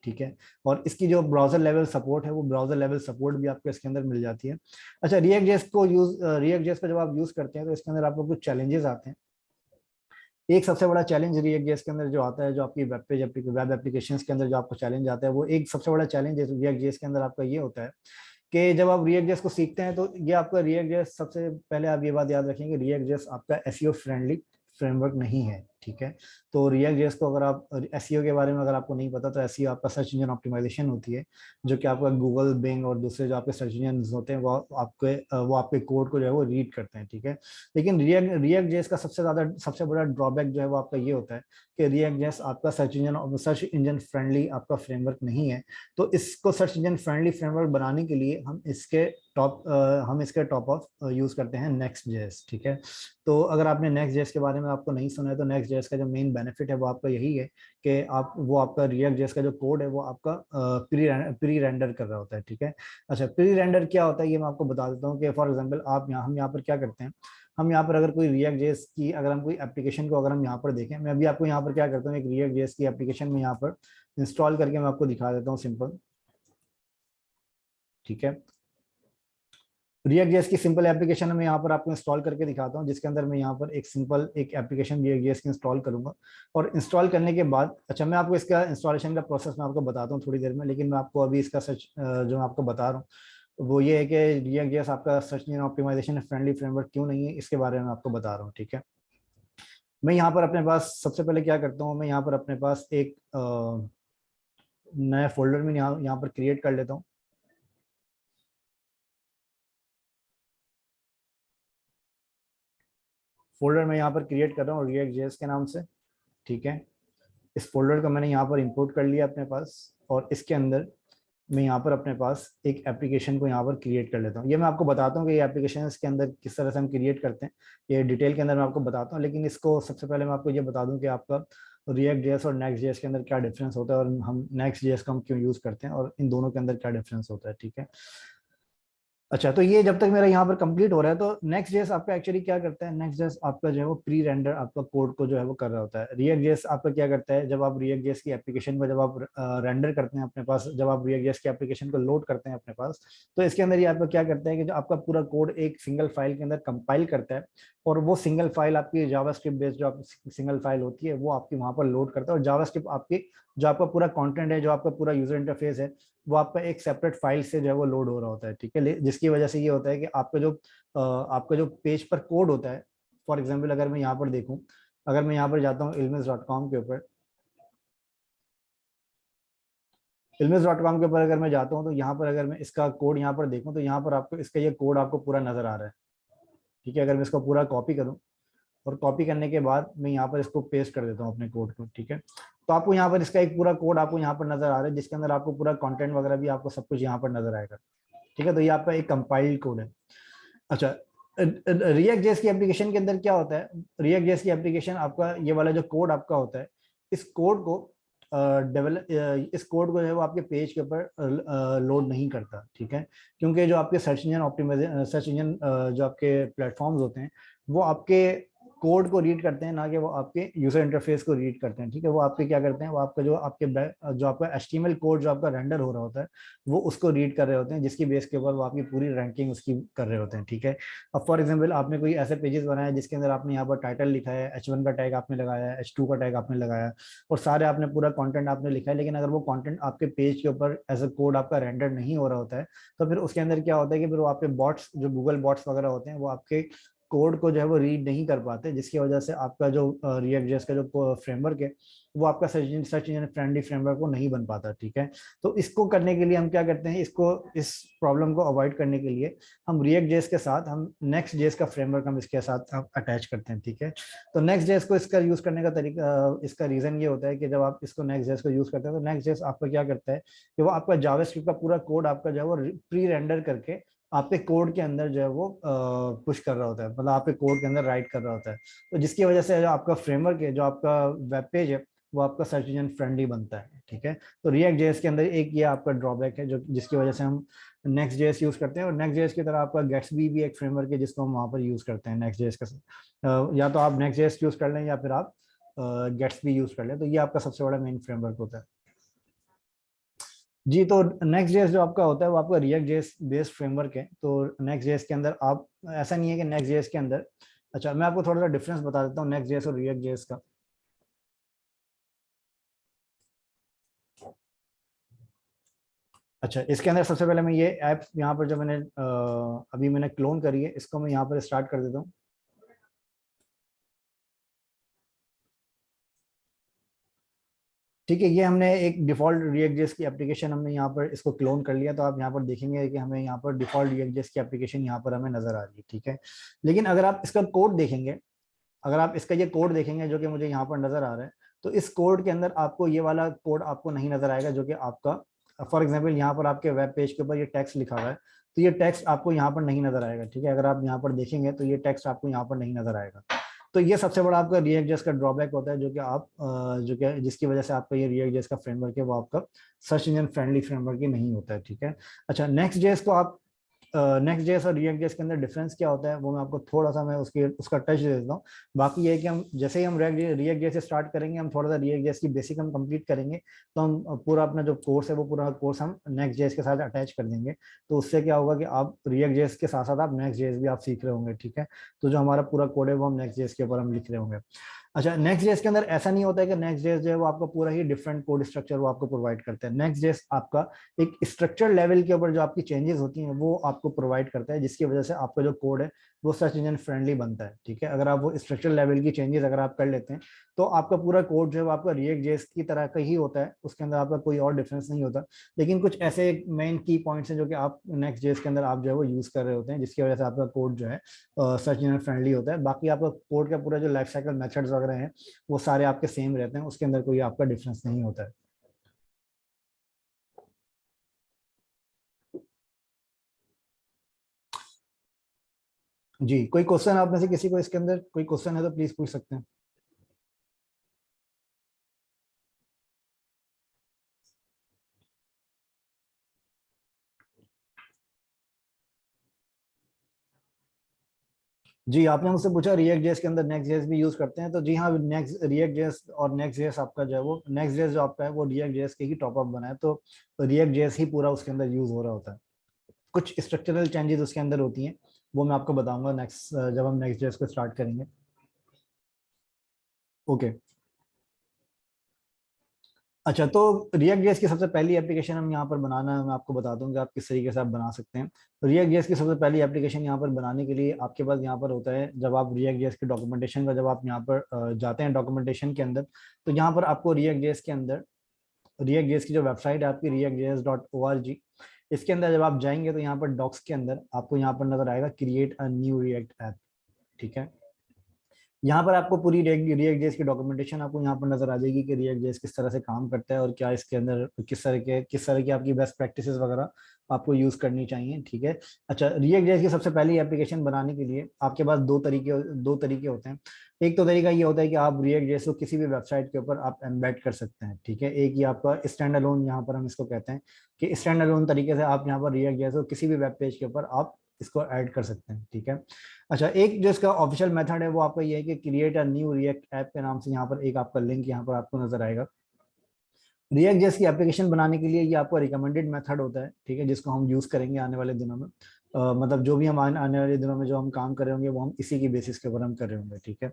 ठीक है। और इसकी जो ब्राउजर लेवल सपोर्ट है वो ब्राउजर लेवल सपोर्ट भी आपको इसके अंदर मिल जाती है। अच्छा, रिएक्ट जेएस को जब आप यूज करते हैं तो इसके अंदर आपको कुछ चैलेंजेस आते हैं। एक सबसे बड़ा चैलेंज रिएक्ट जेएस के अंदर जो आता है, जो आपकी वेब एप्लीकेशंस के अंदर जो आपको चैलेंज आता है, वो एक सबसे बड़ा चैलेंज रिएक्ट जेएस के अंदर आपका ये होता है कि जब आप रिएक्ट जेएस को सीखते हैं तो ये आपका रिएक्ट जेएस, सबसे पहले आप ये बात याद रखेंगे, रिएक्ट जेएस आपका एसईओ फ्रेंडली फ्रेमवर्क नहीं है, ठीक है। तो रिएक्ट जेएस को, अगर आप एसईओ के बारे में अगर आपको नहीं पता तो एसईओ आपका सर्च इंजन ऑप्टिमाइजेशन होती है, जो कि आपका गूगल, बिंग और दूसरे जो आपके सर्च इंजन होते हैं वो आपके कोड को जो है वो रीड करते हैं, ठीक है। लेकिन रिएक्ट जेएस का सबसे बड़ा ड्रॉबैक जो है वो आपका ये होता है कि रिएक्ट जेएस आपका सर्च इंजन फ्रेंडली आपका फ्रेमवर्क नहीं है। तो इसको सर्च इंजन फ्रेंडली फ्रेमवर्क बनाने के लिए हम इसके टॉप ऑफ यूज करते हैं नेक्स्ट जेएस, ठीक है। तो अगर आपने नेक्स्ट जेएस के बारे में आपको नहीं सुना है तो नेक्स्ट जेएस का जो मेन बेनिफिट है वो आपका यही है कि आपका रिएक्ट जेएस का जो कोड है वो आपका प्री रेंडर कर रहा होता है, ठीक है। अच्छा, प्री रेंडर क्या होता है ये मैं आपको बता देता हूँ कि फॉर एग्जाम्पल हम यहाँ पर क्या करते हैं, हम यहाँ पर अगर कोई रिएक्ट जेएस की अगर हम कोई एप्लीकेशन को अगर हम यहाँ पर देखें, मैं अभी आपको यहाँ पर क्या करता हूँ, एक रिएक्ट जेएस की एप्लीकेशन में यहाँ पर इंस्टॉल करके मैं आपको दिखा देता हूँ सिंपल, ठीक है। रिएक्ट जेएस की सिंपल एप्लीकेशन मैं यहाँ पर आपको इंस्टॉल करके दिखाता हूँ, जिसके अंदर मैं यहाँ पर एक सिंपल एक एप्लीकेशन रिएक्ट जेएस की इंस्टॉल करूंगा। और इंस्टॉल करने के बाद, अच्छा मैं आपको इसका इंस्टॉलेशन का प्रोसेस मैं आपको बताता हूँ थोड़ी देर में, लेकिन मैं आपको अभी इसका सच जो मैं आपको बता रहा हूँ वो ये है कि रिएक्ट जेएस आपका search engine optimisation friendly framework क्यों नहीं है, इसके बारे में आपको बता रहा हूँ। ठीक है, मैं यहाँ पर अपने पास सबसे पहले क्या करता हूँ, मैं यहाँ पर अपने पास एक नया फोल्डर में यहाँ पर क्रिएट कर लेता हूँ। फोल्डर में यहाँ पर क्रिएट कर रहा हूँ रिएक्ट जेएस के नाम से। ठीक है, इस फोल्डर को मैंने यहाँ पर इंपोर्ट कर लिया अपने पास, और इसके अंदर मैं यहाँ पर अपने पास एक एप्लीकेशन को यहाँ पर क्रिएट कर लेता हूँ। ये मैं आपको बताता हूँ कि ये एप्लीकेशन के अंदर किस तरह से हम क्रिएट करते हैं, ये डिटेल के अंदर मैं आपको बताता हूँ। लेकिन इसको सबसे पहले मैं आपको ये बता दूँ कि आपका रिएक्ट जेएस और नेक्स्ट जेएस के अंदर क्या डिफरेंस होता है, और हम नेक्स्ट जेएस को हम क्यों यूज़ करते हैं, और इन दोनों के अंदर क्या डिफरेंस होता है। ठीक है, अच्छा तो ये जब तक मेरा यहाँ पर कंप्लीट हो रहा है, तो नेक्स्ट जेएस आपका एक्चुअली क्या करता है, नेक्स्ट जेएस आपका जो है वो प्री रेंडर आपका कोड को जो है वो कर रहा होता है। रिएक्ट जेएस आपका क्या करता है, जब आप रिएक्ट जेएस की एप्लीकेशन को जब आप रेंडर करते हैं अपने पास, जब आप रिएक्ट जेएस की एप्लीकेशन को लोड करते हैं अपने पास, तो इसके अंदर ये आपका क्या करता है कि जो आपका पूरा कोड एक सिंगल फाइल के अंदर कंपाइल करता है, और वो सिंगल फाइल आपकी जावास्क्रिप्ट बेस्ड जो आपकी सिंगल फाइल होती है वो आपकी वहां पर लोड करता है, और जावास्क्रिप्ट आपकी जो आपका पूरा कंटेंट है, जो आपका पूरा यूजर इंटरफेस है, वो आपका एक सेपरेट फाइल से जो है वो लोड हो रहा होता है। ठीक है, जिसकी वजह से ये होता है कि आपका जो पेज पर कोड होता है, फॉर एग्जांपल अगर मैं यहाँ पर देखूं, अगर मैं यहाँ पर जाता हूँ ilmiz.com के ऊपर, ilmiz.com के ऊपर अगर मैं जाता हूँ, तो यहाँ पर अगर मैं इसका कोड यहाँ पर देखूँ, तो यहाँ पर आपको इसका ये कोड आपको पूरा नजर आ रहा है। ठीक है, अगर मैं इसको पूरा कॉपी करूँ, और कॉपी करने के बाद मैं यहाँ पर इसको पेस्ट कर देता हूँ अपने कोड को। ठीक है, तो आपको यहाँ पर इसका एक पूरा कोड आपको यहाँ पर नजर आ रहा है, जिसके अंदर आपको पूरा कंटेंट वगैरह भी आपको सब कुछ यहाँ पर नजर आएगा। ठीक है, तो ये आपका एक कंपाइल्ड कोड है। अच्छा, रिएक्ट जेएस की एप्लीकेशन के अंदर क्या होता है, रिएक्ट जेएस की एप्लीकेशन आपका ये वाला जो कोड आपका होता है, इस कोड को डेवलप इस कोड को जो है वो आपके पेज के ऊपर लोड नहीं करता। ठीक है, क्योंकि जो आपके search engine optimisation, search engine जो आपके प्लेटफॉर्म्स होते हैं, वो आपके कोड को रीड करते हैं, ना कि वो आपके यूजर इंटरफेस को रीड करते हैं। ठीक है, वो आपके क्या करते हैं, वो आपका जो आपका एचटीएमएल कोड जो आपका रेंडर हो रहा होता है, वो उसको रीड कर रहे होते हैं, जिसकी बेस के ऊपर वो आपकी पूरी रैंकिंग उसकी कर रहे होते हैं। ठीक है, अब फॉर एग्जाम्पल आपने कोई ऐसे पेजेस बनाया जिसके अंदर आपने यहाँ पर टाइटल लिखा है, H1 का टैग आपने लगाया है, H2 का टैग आपने लगाया, और सारे आपने पूरा कंटेंट आपने लिखा है, लेकिन अगर वो कंटेंट आपके पेज के ऊपर एज अ कोड आपका रेंडर नहीं हो रहा होता है, तो फिर उसके अंदर क्या होता है कि फिर वो आपके बॉट्स, जो गूगल बॉट्स वगैरह होते हैं, वो आपके कोड को जो है वो रीड नहीं कर पाते, जिसकी वजह से आपका जो रिएक्ट जेएस का जो फ्रेमवर्क है, वो आपका सर्च इंजन फ्रेंडली फ्रेमवर्क वो नहीं बन पाता। ठीक है, तो इसको करने के लिए हम क्या करते हैं, इस प्रॉब्लम को अवॉइड करने के लिए हम रिएक्ट जेएस के साथ हम नेक्स्ट जेएस का फ्रेमवर्क हम इसके साथ अटैच करते हैं। ठीक है, तो नेक्स्ट जेएस को इसका यूज करने का तरीका, इसका रीजन ये होता है कि जब आप इसको नेक्स्ट जेएस को यूज करते हैं, तो नेक्स्ट जेएस आपका क्या करता है कि वो आपका जावास्क्रिप्ट का पूरा कोड आपका जो है वो प्री रेंडर करके आपके कोड के अंदर जो है वो पुश कर रहा होता है, मतलब आपके कोड के अंदर राइट कर रहा होता है। तो जिसकी वजह से जो आपका फ्रेमवर्क है, जो आपका वेब पेज है, वो आपका सर्च इंजन फ्रेंडली बनता है। ठीक है, तो रिएक्ट जेएस के अंदर एक ये आपका ड्रॉबैक है, जो जिसकी वजह से हम नेक्स्ट जेएस यूज करते हैं। और नेक्स्ट जेएस की तरह आपका गेट्सबी भी एक फ्रेमवर्क है, जिसको हम वहाँ पर यूज करते हैं नेक्स्ट जेएस का। या तो आप नेक्स्ट जेएस यूज कर लें, या फिर आप गेट्सबी यूज कर लें, तो ये आपका सबसे बड़ा मेन फ्रेमवर्क होता है। जी, तो नेक्स्ट जेएस जो आपका होता है वो आपका रिएक्ट जेएस बेस्ड फ्रेमवर्क है। तो नेक्स्ट जेएस के अंदर आप, ऐसा नहीं है कि नेक्स्ट जेएस के अंदर, अच्छा मैं आपको थोड़ा सा डिफरेंस बता देता हूँ नेक्स्ट जेएस और रिएक्ट जेएस का। अच्छा, इसके अंदर सबसे पहले मैं ये ऐप यहाँ पर जो मैंने अभी मैंने क्लोन करी है, इसको मैं यहाँ पर स्टार्ट कर देता हूँ। ठीक है, ये हमने एक डिफॉल्ट रिएक्ट जेएस की एप्लीकेशन हमने यहाँ पर इसको क्लोन कर लिया, तो आप यहाँ पर देखेंगे कि हमें यहाँ पर डिफॉल्ट रिएक्ट जेएस की एप्लीकेशन यहाँ पर हमें नजर आ रही है। ठीक है, लेकिन अगर आप इसका कोड देखेंगे, अगर आप इसका ये कोड देखेंगे जो कि मुझे यहाँ पर नजर आ रहा है, तो इस कोड के अंदर आपको ये वाला कोड आपको नहीं नजर आएगा, जो कि आपका फॉर एग्जाम्पल यहाँ पर आपके वेब पेज के ऊपर ये टेक्स्ट लिखा हुआ है, तो ये टेक्स्ट आपको यहाँ पर नहीं नजर आएगा। ठीक है, अगर आप यहाँ पर देखेंगे तो ये टेक्स्ट आपको यहाँ पर नहीं नजर आएगा। तो ये सबसे बड़ा आपका रिएक्ट जेएस का ड्रॉबैक होता है, जो कि आप जो कि जिसकी वजह से आपका ये रिएक्ट जेएस का फ्रेमवर्क है वो आपका सर्च इंजन फ्रेंडली फ्रेमवर्क ही नहीं होता है। ठीक है, अच्छा नेक्स्ट जेएस को आप नेक्स्ट जेएस और रिएक्ट जेएस के अंदर डिफरेंस क्या होता है वो मैं आपको थोड़ा सा मैं उसका टच दे देता हूँ। बाकी ये है कि हम जैसे ही हम रिएक्ट जेएस से स्टार्ट करेंगे, हम थोड़ा सा रिएक्ट जेएस की बेसिक हम कंप्लीट करेंगे, तो हम पूरा अपना जो कोर्स है वो पूरा कोर्स हम नेक्स्ट जेएस के साथ अटैच कर देंगे। तो उससे क्या होगा कि आप रिएक्ट जेएस के साथ साथ आप नेक्स्ट जेएस भी आप सीख रहे होंगे, ठीक है। तो जो हमारा पूरा कोड है वो हम नेक्स्ट जेएस के ऊपर हम लिख रहे होंगे। अच्छा, नेक्स्ट जेएस के अंदर ऐसा नहीं होता है कि नेक्स्ट जेएस जो है वो आपको पूरा ही डिफरेंट कोड स्ट्रक्चर वो आपको प्रोवाइड करता है। नेक्स्ट जेएस आपका एक स्ट्रक्चर लेवल के ऊपर जो आपकी चेंजेस होती हैं वो आपको प्रोवाइड करता है, जिसकी वजह से आपका जो कोड है वो सर्च इंजन फ्रेंडली बनता है, ठीक है। अगर आप वो स्ट्रक्चर लेवल की चेंजेस अगर आप कर लेते हैं तो आपका पूरा कोड जो है वो आपका रिएक्ट जेएस की तरह का ही होता है, उसके अंदर आपका कोई और डिफरेंस नहीं होता। लेकिन कुछ ऐसे मेन की पॉइंट्स हैं जो कि आप नेक्स्ट जेएस के अंदर आप जो है वो यूज कर रहे होते हैं, जिसकी वजह से आपका कोड जो है सर्च इंजन फ्रेंडली होता है। बाकी आपका कोड का पूरा जो लाइफ साइकिल मेथड्स वगैरह हैं वो सारे आपके सेम रहते हैं, उसके अंदर कोई आपका डिफरेंस नहीं होता है। जी, कोई क्वेश्चन आप में से किसी को इसके अंदर कोई क्वेश्चन है तो प्लीज पूछ सकते हैं। जी, आपने मुझसे पूछा रिएक्ट जेएस के अंदर नेक्स्ट जेएस भी यूज करते हैं, तो जी हाँ, नेक्स्ट रिएक्ट जेएस और नेक्स्ट जेएस आपका जो है वो नेक्स्ट जेएस जो आपका है वो रिएक्ट जेएस के ही टॉप अप बना है, तो रिएक्ट जेएस ही पूरा उसके अंदर यूज हो रहा होता है। कुछ स्ट्रक्चरल चेंजेस उसके अंदर होती हैं, वो मैं आपको बताऊंगा नेक्स्ट जब हम नेक्स्ट जेएस को स्टार्ट करेंगे। ओके। अच्छा, तो रिएक्ट जेएस की सबसे पहली एप्लीकेशन हम यहाँ पर बनाना है, मैं आपको बता दूं कि आप किस तरीके से आप बना सकते हैं। रिएक्ट जेएस की सबसे पहली एप्लीकेशन यहाँ पर बनाने के लिए आपके पास यहाँ पर होता है, जब आप रिएक्ट जेएस के डॉक्यूमेंटेशन का जब आप यहाँ पर जाते हैं डॉक्यूमेंटेशन के अंदर, तो यहाँ पर आपको रिएक्ट जेएस के अंदर रिएक्ट जेएस की जो वेबसाइट है आपकी reactjs.org, इसके अंदर जब आप जाएंगे तो यहाँ पर डॉक्स के अंदर आपको यहाँ पर नजर आएगा create a new react app, ठीक है। यहाँ पर आपको पूरी रिएक्ट जेएस की डॉक्यूमेंटेशन आपको यहाँ पर नजर आ जाएगी कि रिएक्ट जेएस किस तरह से काम करता है और क्या इसके अंदर किस तरह की आपकी बेस्ट प्रैक्टिसेस वगैरह आपको यूज करनी चाहिए, ठीक है। अच्छा, रिएक्ट जेएस की सबसे पहली एप्लीकेशन बनाने के लिए आपके पास दो तरीके होते हैं। एक तो तरीका ये होता है कि आप रिएक्ट जेएस को किसी भी वेबसाइट के ऊपर आप एम्बेड कर सकते हैं, ठीक है। एक ही आपका स्टैंड अलोन, यहाँ पर हम इसको कहते हैं कि स्टैंड अलोन तरीके से आप यहाँ पर रिएक्ट जेएस को किसी भी वेब पेज के ऊपर आप इसको ऐड कर सकते हैं, ठीक है। अच्छा, एक जो इसका ऑफिशियल मेथड है वो आपका ये है कि create a new react app के नाम से यहाँ पर एक आपका लिंक यहाँ पर आपको नजर आएगा। रिएक्ट जैसी एप्लीकेशन बनाने के लिए ये आपका रिकमेंडेड मेथड होता है, ठीक है, जिसको हम यूज करेंगे आने वाले दिनों में। मतलब जो भी हम आने वाले दिनों में जो हम काम कर रहे होंगे वो हम इसी की बेसिस के ऊपर हम कर रहे होंगे, ठीक है।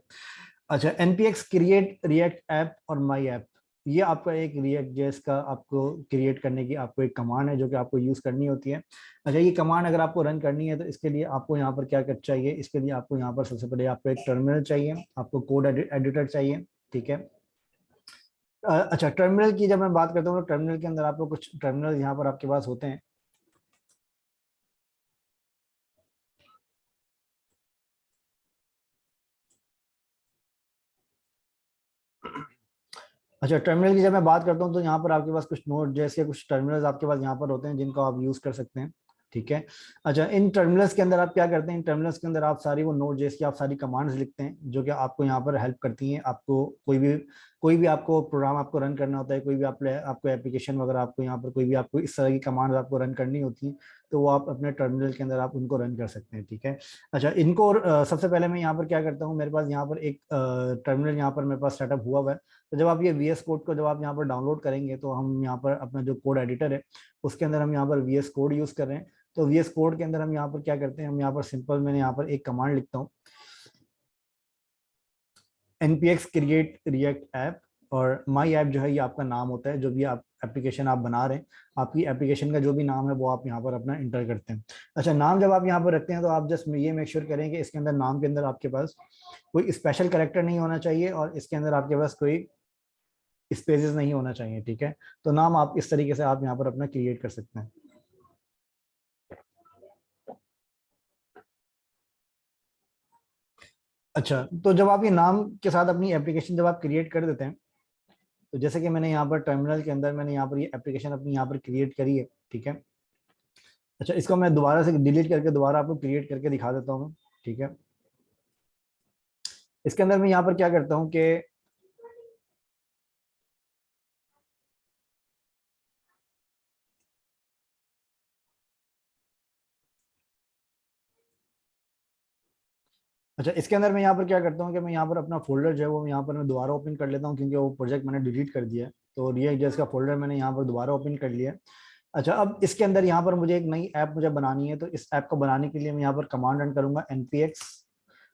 अच्छा, एनपीएक्स क्रिएट रिएक्ट ऐप और माई ऐप, ये आपका एक रिएक्ट जेएस का आपको क्रिएट करने की आपको एक कमांड है जो कि आपको यूज करनी होती है। अच्छा, ये कमांड अगर आपको रन करनी है तो इसके लिए आपको यहाँ पर क्या कर चाहिए, इसके लिए आपको यहाँ पर सबसे पहले आपको एक टर्मिनल चाहिए, आपको कोड एडिटर चाहिए, ठीक है। अच्छा, टर्मिनल की जब मैं बात करता हूँ तो टर्मिनल के अंदर आपको कुछ टर्मिनल यहाँ पर आपके पास होते हैं। अच्छा, टर्मिनल की जब मैं बात करता हूँ तो यहाँ पर आपके पास कुछ नोट जैसे कुछ टर्मिनल्स आपके पास यहाँ पर होते हैं जिनको आप यूज कर सकते हैं, ठीक है। अच्छा, इन टर्मिनल्स के अंदर आप क्या करते हैं, इन टर्मिनल्स के अंदर आप सारी वो नोट जैसे आप सारी कमांड्स लिखते हैं जो कि आपको यहाँ पर हेल्प करती हैं। आपको कोई भी आपको प्रोग्राम आपको रन करना होता है, कोई भी आपको एप्लीकेशन वगैरह आपको यहाँ पर कोई भी आपको इस तरह की कमांड्स आपको रन करनी होती है, तो वो आप अपने टर्मिनल के अंदर आप उनको रन कर सकते हैं, ठीक है। अच्छा, इनको सबसे पहले मैं यहाँ पर क्या करता हूँ, मेरे पास यहाँ पर एक टर्मिनल यहाँ पर मेरे पास सेटअप हुआ हुआ है। तो जब आप ये वीएस कोड को जब आप यहाँ पर डाउनलोड करेंगे तो हम यहाँ पर अपना जो कोड एडिटर है उसके अंदर हम यहाँ पर वीएस कोड यूज कर रहे हैं। तो वीएस कोड के अंदर हम यहाँ पर क्या करते हैं, हम यहाँ पर सिंपल मैंने यहाँ पर एक कमांड लिखता हूँ, npx क्रिएट रिएक्ट ऐप, और माई ऐप जो है ये आपका नाम होता है, जो भी आप एप्लीकेशन आप बना रहे हैं, आपकी एप्लीकेशन का जो भी नाम है वो आप यहाँ पर अपना इंटर करते हैं। अच्छा, नाम जब आप यहाँ पर रखते हैं तो आप जस्ट ये मेक श्योर करें कि इसके अंदर नाम के अंदर आपके पास कोई स्पेशल कैरेक्टर नहीं होना चाहिए और इसके अंदर आपके पास कोई स्पेसेस नहीं होना चाहिए, ठीक है। तो नाम आप इस तरीके से आप यहाँ पर अपना क्रिएट कर सकते हैं। अच्छा, तो जब आप ये नाम के साथ अपनी एप्लीकेशन जब आप क्रिएट कर देते हैं, तो जैसे कि मैंने यहाँ पर टर्मिनल के अंदर मैंने यहाँ पर ये एप्लीकेशन अपनी यहाँ पर क्रिएट करी है, ठीक है। अच्छा, इसको मैं दोबारा से डिलीट करके दोबारा आपको क्रिएट करके दिखा देता हूँ, ठीक है। इसके अंदर मैं यहाँ पर क्या करता हूँ कि अच्छा, इसके अंदर मैं यहाँ पर क्या करता हूँ कि मैं यहाँ पर अपना फोल्डर जो है वो यहाँ पर मैं दोबारा ओपन कर लेता हूँ, क्योंकि वो प्रोजेक्ट मैंने डिलीट कर दिया है। तो रिएक्ट जेएस का फोल्डर मैंने यहाँ पर दोबारा ओपन कर लिया है। अच्छा, अब इसके अंदर यहाँ पर मुझे एक नई ऐप मुझे बनानी है, तो इस ऐप को बनाने के लिए मैं यहाँ पर कमांड रन करूंगा npx।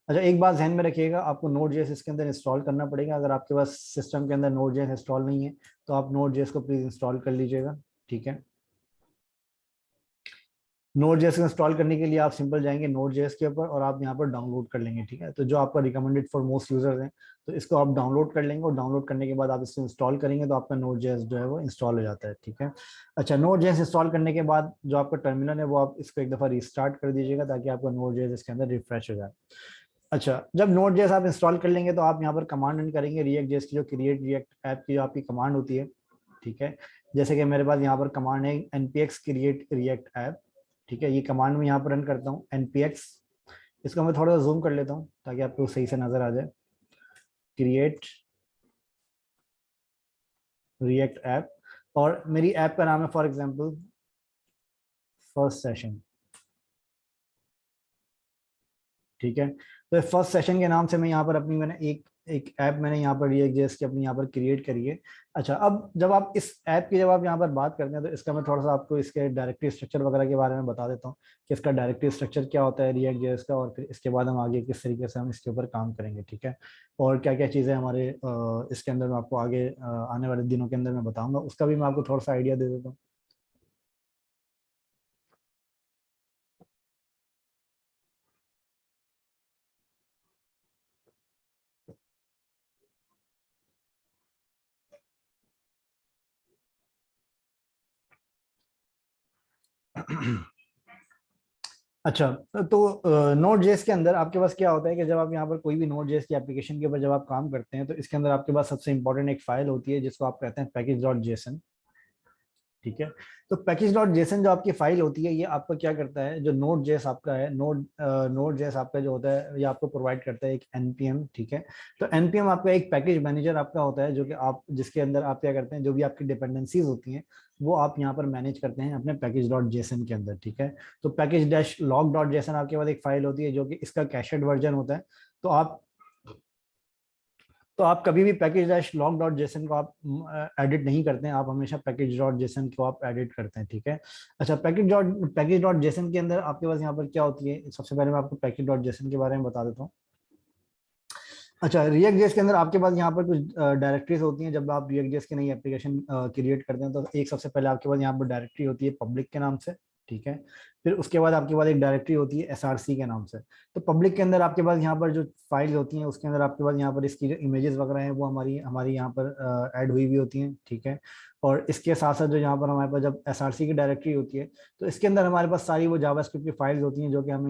अच्छा, एक बात ध्यान में रखिएगा, आपको नोड जेएस इसके अंदर इंस्टॉल करना पड़ेगा। अगर आपके पास सिस्टम के अंदर नोड जेएस इंस्टॉल नहीं है तो आप नोड जेएस को प्लीज इंस्टॉल कर लीजिएगा, ठीक है। नोड जेएस इंस्टॉल करने के लिए आप सिंपल जाएंगे नोड जेएस के ऊपर और आप यहाँ पर डाउनलोड कर लेंगे, ठीक है। तो जो आपका रिकमेंडेड फॉर मोस्ट यूजर्स हैं, तो इसको आप डाउनलोड कर लेंगे और डाउनलोड करने के बाद आप इसको इंस्टॉल करेंगे तो आपका नोड जेएस जो है वो इंस्टॉल हो जाता है, ठीक है। अच्छा, नोड जेएस इंस्टॉल करने के बाद जो आपका टर्मिनल है वो आप इसको एक दफ़ा रिस्टार्ट कर दीजिएगा ताकि आपका नोड जेएस इसके अंदर रिफ्रेश हो जाए। अच्छा, जब नोड जेएस आप इंस्टॉल कर लेंगे तो आप यहाँ पर कमांड रन करेंगे रिएक्ट जेएस की, जो क्रिएट रिएक्ट ऐप की जो आपकी कमांड होती है, ठीक है। जैसे कि मेरे पास यहाँ पर कमांड है npx क्रिएट रिएक्ट ऐप, ठीक है। ये कमांड मैं यहाँ पर रन करता हूँ npx। इसको मैं थोड़ा सा जूम कर लेता हूँ ताकि आपको सही से नजर आ जाए। क्रिएट रिएक्ट ऐप, और मेरी ऐप का नाम है फॉर एग्जांपल फर्स्ट सेशन, ठीक है। तो फर्स्ट सेशन के नाम से मैं यहाँ पर अपनी मैंने एक एक ऐप मैंने यहाँ पर रिएक्ट जेएस की अपनी यहाँ पर क्रिएट करी है। अच्छा, अब जब आप इस ऐप की जब आप यहाँ पर बात करते हैं तो इसका मैं थोड़ा सा आपको इसके डायरेक्टरी स्ट्रक्चर वगैरह के बारे में बता देता हूँ कि इसका डायरेक्टरी स्ट्रक्चर क्या होता है रिएक्ट जेएस का, और फिर इसके बाद हम आगे किस तरीके से हम इसके ऊपर काम करेंगे, ठीक है। और क्या क्या चीज़ें हमारे इसके अंदर मैं आपको आगे आने वाले दिनों के अंदर मैं बताऊंगा, उसका भी मैं आपको थोड़ा सा आइडिया दे देता हूँ। अच्छा, तो नोड जेएस के अंदर आपके पास क्या होता है कि जब आप यहाँ पर कोई भी नोड जेएस की एप्लीकेशन के ऊपर जब आप काम करते हैं तो इसके अंदर आपके पास सबसे इंपॉर्टेंट एक फाइल होती है जिसको आप कहते हैं पैकेज डॉट जेसन, ठीक है। तो पैकेज डॉट जेसन जो आपकी फाइल होती है ये आपका क्या करता है, जो नोड जेएस आपका है, नोड जेएस आपका जो होता है ये आपको प्रोवाइड करता है एक एनपीएम, ठीक है। तो एनपीएम आपका एक पैकेज मैनेजर आपका होता है जो कि आप जिसके अंदर आप क्या करते हैं, जो भी आपकी डिपेंडेंसीज होती हैं वो आप यहाँ पर मैनेज करते हैं अपने पैकेज डॉट जेसन के अंदर, ठीक है। तो package dash log dot JSON आपके पास एक फाइल होती है जो कि इसका कैशेड वर्जन होता है। तो आप तो आप कभी भी package dash log dot JSON को आप एडिट नहीं करते हैं, आप हमेशा पैकेज डॉट जेसन को आप एडिट करते हैं, ठीक है। अच्छा, पैकेज डॉट जेसन के अंदर आपके पास यहाँ पर क्या होती है, सबसे पहले मैं आपको पैकेज डॉट जेसन के बारे में बता देता हूँ। अच्छा, रिएक्ट जेएस के अंदर आपके पास यहाँ पर कुछ डायरेक्टरीज होती हैं। जब आप रिएक्ट जेएस की नई एप्लीकेशन क्रिएट करते हैं तो एक सबसे पहले आपके पास यहाँ पर डायरेक्टरी होती है पब्लिक के नाम से, ठीक है। फिर उसके बाद आपके पास एक डायरेक्टरी होती है एसआरसी के नाम से। तो पब्लिक के अंदर आपके पास यहाँ पर जो फाइल्स होती हैं उसके अंदर आपके पास यहाँ पर इसकी जो इमेजेस वगैरह हैं वो हमारी हमारी यहाँ पर ऐड हुई हुई होती हैं, ठीक है। और इसके साथ साथ जो यहाँ पर हमारे पास जब एसआरसी की डायरेक्टरी होती है तो इसके अंदर हमारे पास सारी वो जावास्क्रिप्ट की फाइल्स होती हैं जो कि हमें